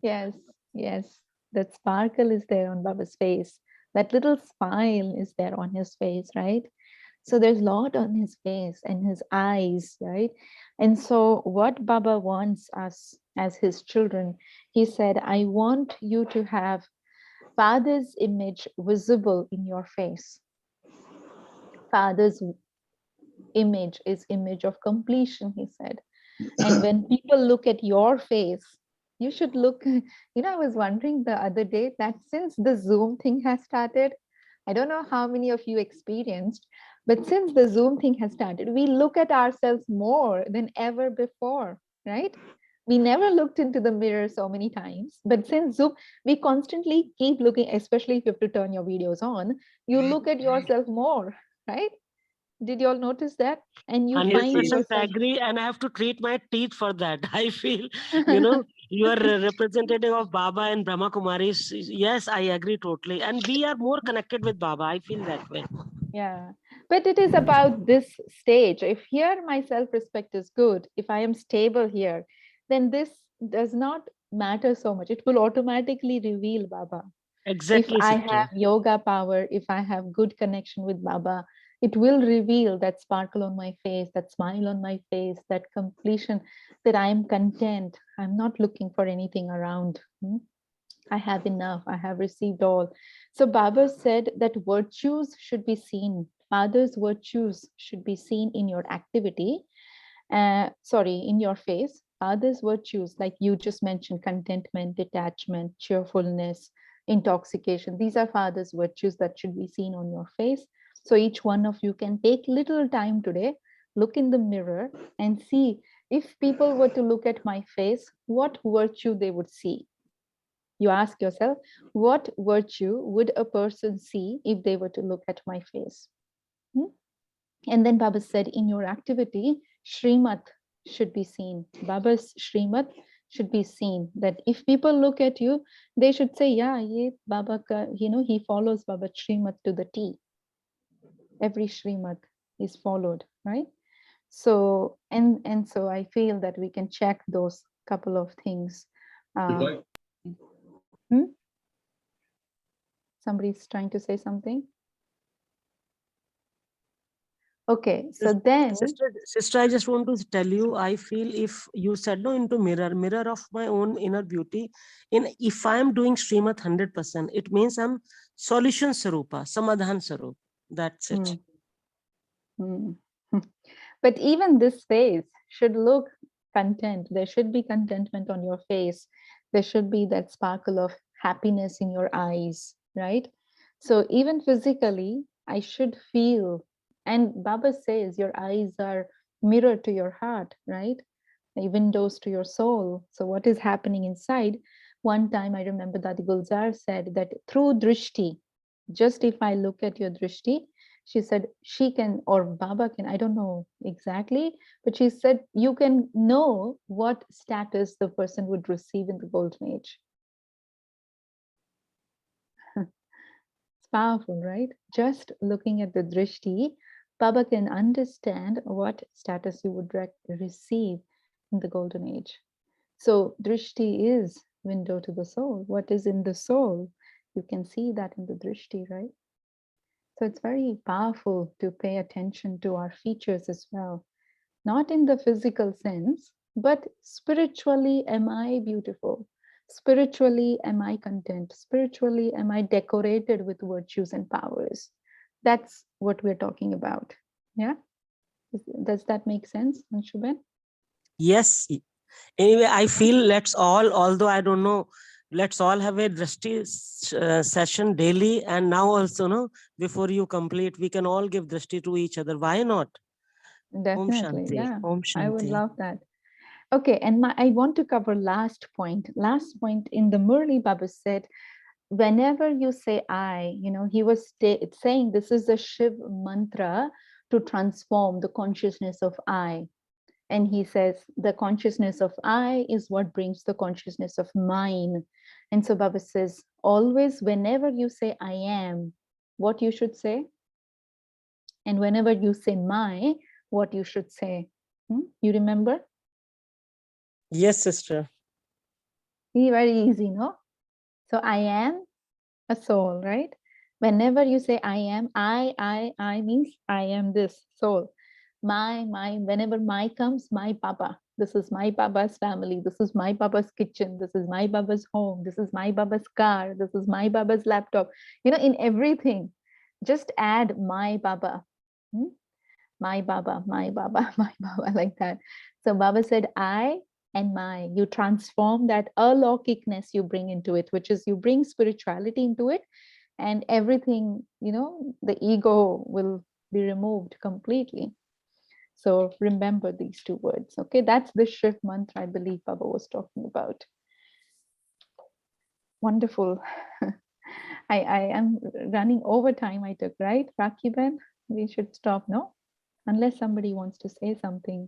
Yeah. Yes. That sparkle is there on Baba's face. That little smile is there on his face, right? So there's a lot on his face and his eyes, right? And so what Baba wants us as his children, he said, I want you to have Father's image visible in your face. Father's image is image of completion, he said. And when people look at your face, you should look, I was wondering the other day that since the Zoom thing has started, I don't know how many of you experienced, but since the Zoom thing has started, we look at ourselves more than ever before, right? We never looked into the mirror so many times, but since Zoom, we constantly keep looking, especially if you have to turn your videos on, you look at yourself more, right? Did you all notice that? And you find 100% agree, and I have to treat my teeth for that. I feel, you are a representative of Baba and Brahma Kumaris. Yes, I agree totally. And we are more connected with Baba. I feel that way. Yeah, but it is about this stage. If here my self-respect is good, if I am stable here, then this does not matter so much. It will automatically reveal Baba. Exactly. If I have yoga power, if I have good connection with Baba, it will reveal that sparkle on my face, that smile on my face, that completion, that I am content. I'm not looking for anything around. I have enough. I have received all. So Baba said that virtues should be seen. Father's virtues should be seen in your activity. In your face. Father's virtues, like you just mentioned, contentment, detachment, cheerfulness, intoxication. These are Father's virtues that should be seen on your face. So each one of you can take little time today, look in the mirror and see if people were to look at my face, what virtue they would see. You ask yourself, what virtue would a person see if they were to look at my face? And then Baba said, in your activity, Shrimat should be seen. Baba's Shrimat should be seen. That if people look at you, they should say, yeah, ye Baba ka, he follows Baba Shrimat to the T. Every Shrimat is followed, right? So, and so I feel that we can check those couple of things. Somebody's trying to say something. Okay, so then sister, I just want to tell you, I feel if you said no into mirror of my own inner beauty, if I am doing Srimat 100%, it means I'm solution sarupa, samadhan sarup. That's it. But even this face should look content. There should be contentment on your face. There should be that sparkle of happiness in your eyes, right? So even physically, I should feel. And Baba says your eyes are mirror to your heart, right? Windows to your soul. So what is happening inside? One time I remember Dadi Gulzar said that through drishti, just if I look at your drishti, she said she can, or Baba can, I don't know exactly, but she said you can know what status the person would receive in the golden age. It's powerful, right? Just looking at the drishti, Baba can understand what status you would receive in the golden age. So drishti is window to the soul. What is in the soul? You can see that in the drishti, right? So it's very powerful to pay attention to our features as well. Not in the physical sense, but spiritually, am I beautiful? Spiritually, am I content? Spiritually, am I decorated with virtues and powers? That's what we're talking about. Yeah? Does that make sense, Anshuben? Yes. Anyway, I feel let's all, although I don't know, let's all have a drishti session daily. And now also, no, before you complete, we can all give drishti to each other. Why not? Definitely, Om Shanti. yeah. Om I would Shanti. love that. Okay, and I want to cover last point. Last point in the Murli, Baba said, whenever you say I, he was saying this is the Shiv mantra to transform the consciousness of I. And he says the consciousness of I is what brings the consciousness of mine. And so Baba says, always, whenever you say I am, what you should say. And whenever you say my, what you should say. You remember? Yes, sister. Very easy, no? So I am a soul, right? Whenever you say I am, I means I am this soul. My, whenever my comes, my Baba. This is my Baba's family. This is my Baba's kitchen. This is my Baba's home. This is my Baba's car. This is my Baba's laptop. In everything, just add my Baba. My Baba, my Baba, my Baba, like that. So Baba said, I and my, you transform that alaukikness you bring into it, which is you bring spirituality into it, and everything, the ego will be removed completely. So remember these two words. Okay, that's the Shiv mantra I believe Baba was talking about. Wonderful. I am running over time I took, right? Rakiben, we should stop, no? Unless somebody wants to say something.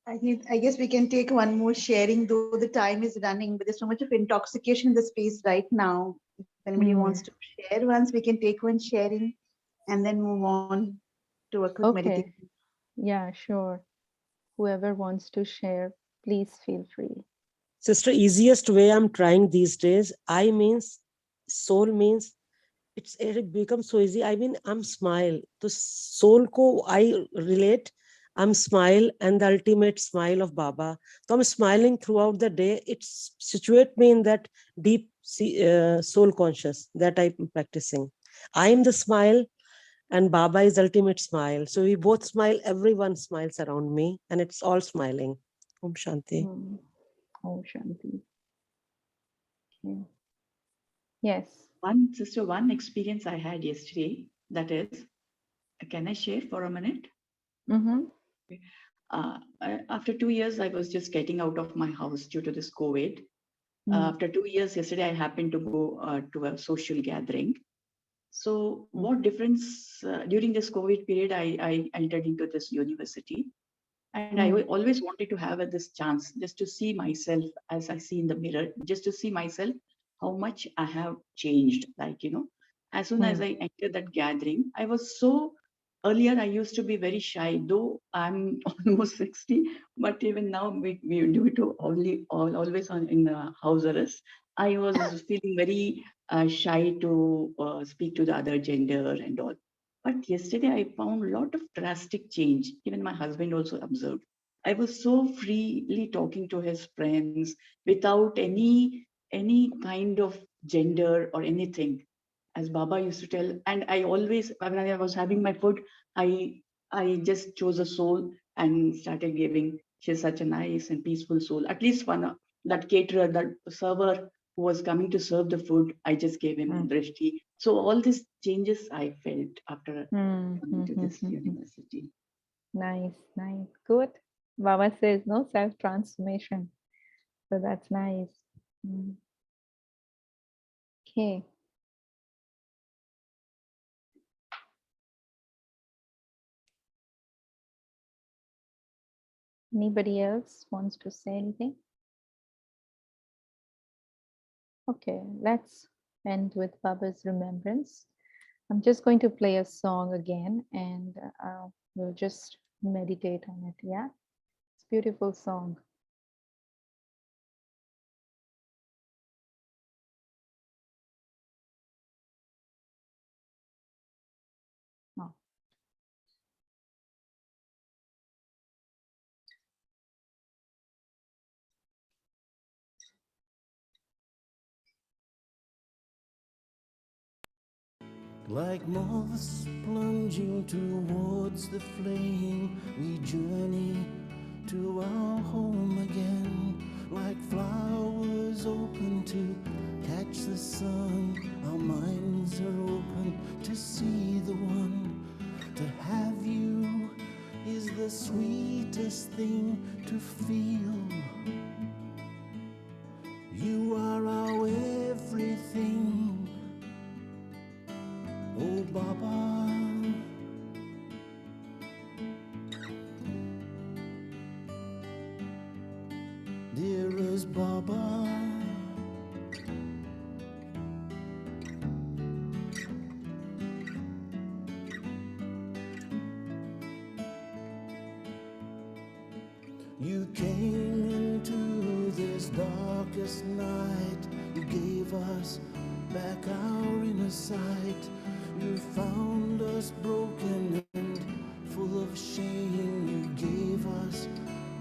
I guess we can take one more sharing, though the time is running, but there's so much of intoxication in the space right now. If anybody wants to share once, we can take one sharing and then move on to a quick meditation. Yeah, sure. Whoever wants to share, please feel free. Sister, easiest way I'm trying these days, I means, soul means, it becomes so easy. I mean, I'm smile. The soul ko I relate, I'm smile and the ultimate smile of Baba. So I'm smiling throughout the day. It's situate me in that deep soul conscious that I'm practicing. I am the smile and Baba is ultimate smile. So we both smile, everyone smiles around me and it's all smiling. Om Shanti. Om Shanti. Yeah. Yes. One experience I had yesterday, that is, can I share for a minute? After 2 years, I was just getting out of my house due to this COVID. After 2 years, yesterday I happened to go to a social gathering. So what difference during this COVID period, I entered into this university, and I always wanted to have this chance just to see myself as I see in the mirror, just to see myself how much I have changed. Like, as soon as I entered that gathering, I was so, earlier I used to be very shy, though I'm almost 60, but even now we do it always in the house arrest. I was feeling very shy to speak to the other gender and all. But yesterday I found a lot of drastic change. Even my husband also observed. I was so freely talking to his friends without any kind of gender or anything, as Baba used to tell. And I always, when I was having my food, I just chose a soul and started giving. She's such a nice and peaceful soul. At least one that caterer, that server who was coming to serve the food, I just gave him drishti. So all these changes I felt after coming to this university. Nice, nice, good. Baba says no self-transformation. So that's nice. Okay. Anybody else wants to say anything? Okay, let's end with Baba's remembrance. I'm just going to play a song again and we'll just meditate on it. Yeah, it's a beautiful song. Oh. Like moths plunging towards the flame, we journey to our home again. Like flowers open to catch the sun, our minds are open to see the one. To have you is the sweetest thing to feel. You are our everything. Oh Baba, dearest Baba, you came into this darkest night. You gave us back our inner sight. You found us broken and full of shame. You gave us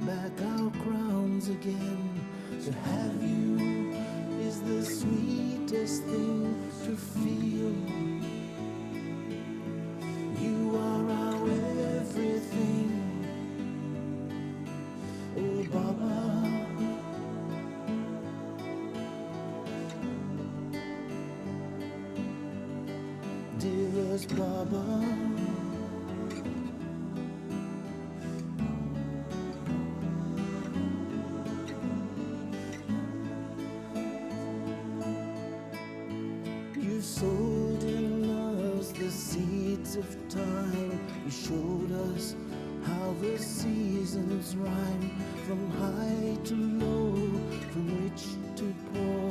back our crowns again. To have you is the sweetest thing to feel. You are our everything. Oh Baba, dearest Baba, you sowed in us the seeds of time. You showed us how the seasons rhyme. From high to low, from rich to poor,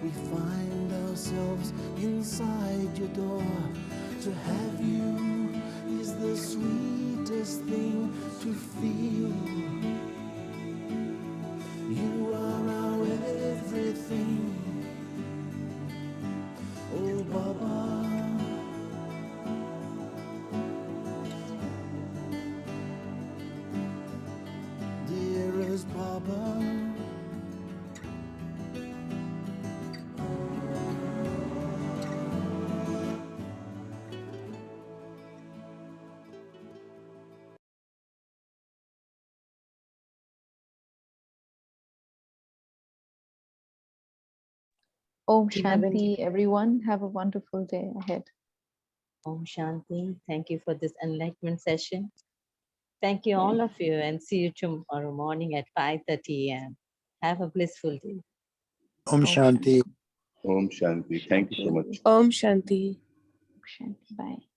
we find ourselves inside your door. To have you is the sweetest thing to feel. You are our everything. Oh Baba, dearest Baba, Om Do you have any- Shanti, everyone. Have a wonderful day ahead. Om Shanti. Thank you for this enlightenment session. Thank you all of you and see you tomorrow morning at 5:30 a.m. Have a blissful day. Om Shanti. Om Shanti. Thank you so much. Om Shanti. Shanti. Bye.